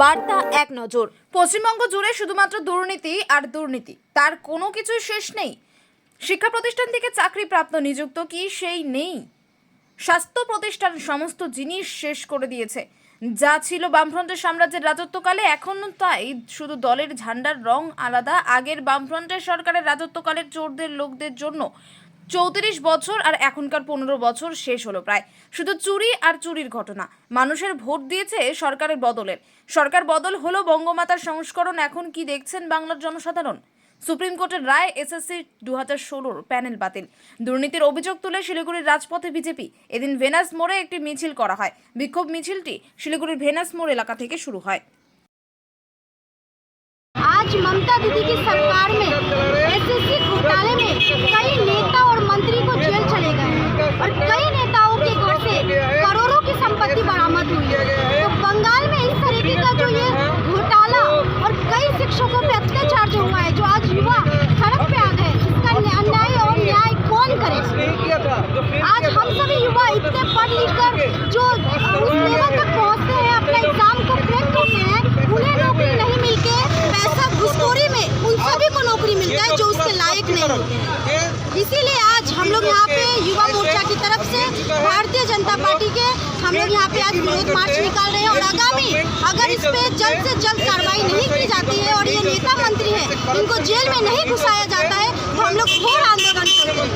বার্তা এক নজর। পশ্চিমবঙ্গ জুড়ে শুধুমাত্র দুর্নীতি আর দুর্নীতি, তার কোনো কিছু শেষ নেই। শিক্ষা প্রতিষ্ঠান থেকে চাকরি প্রাপ্ত নিযুক্ত কি সেই নেই? স্বাস্থ্য প্রতিষ্ঠান সমস্ত জিনিস শেষ করে দিয়েছে। যা ছিল বামফ্রন্টের সাম্রাজ্যের রাজত্বকালে, এখন তাই শুধু দলের ঝান্ডার রং আলাদা। আগের বামফ্রন্টের সরকারের রাজত্বকালের চোরদের লোকদের জন্য 34 বছর আর এখনকার 15 বছর শেষ হলো প্রায়। শুধু চুরি আর চুরির ঘটনা। মানুষের ভোট দিয়েছে সরকারের বদলের। সরকার বদল হলো বঙ্গমাতার সংস্করণ। এখন কি দেখছেন বাংলার জনসাধারণ? সুপ্রিম কোর্টের রায়, এসএসসি 2016 প্যানেল বাতিল। দুর্নীতির অভিযোগ তুলে শিলিগুড়ির রাজপথে বিজেপি। এদিন ভেনাস মোড়ে একটি মিছিল করা হয়। বিক্ষোভ মিছিলটি শিলিগুড়ির ভেনাস মোড় এলাকা থেকে শুরু হয়। आज ममता दीदी की सरकार में एसएससी घोटाले में कई नेता और मंत्री को जेल चले गए हैं और कई नेताओं के घर से करोड़ों की संपत्ति बरामद हुई है। तो बंगाल में इस तरीके का जो ये घोटाला और कई शिक्षकों पे अत्याचार जो हुआ है, जो आज युवा सड़क पे आ गए, इसका अन्याय और न्याय कौन करे? आज हम सभी युवा इतने पढ़ लिख कर जो उस लेवल तक पहुँचते हैं, अपना एग्जाम को क्रैक करते हैं, उन्हें नौकरी नहीं मिलके पैसा घुसखोरी में उन सभी को नौकरी मिलता है जो उसके लायक नहीं होते हैं। इसीलिए आज हम लोग यहाँ पे युवा मोर्चा की तरफ से भारतीय जनता पार्टी के हम लोग यहाँ पे आज विरोध मार्च निकाल रहे हैं और आगामी अगर इस पे जल्द से जल्द कार्रवाई नहीं की जाती है और ये नेता मंत्री है इनको जेल में नहीं घुसाया जाता है तो हम लोग घोर आंदोलन करेंगे।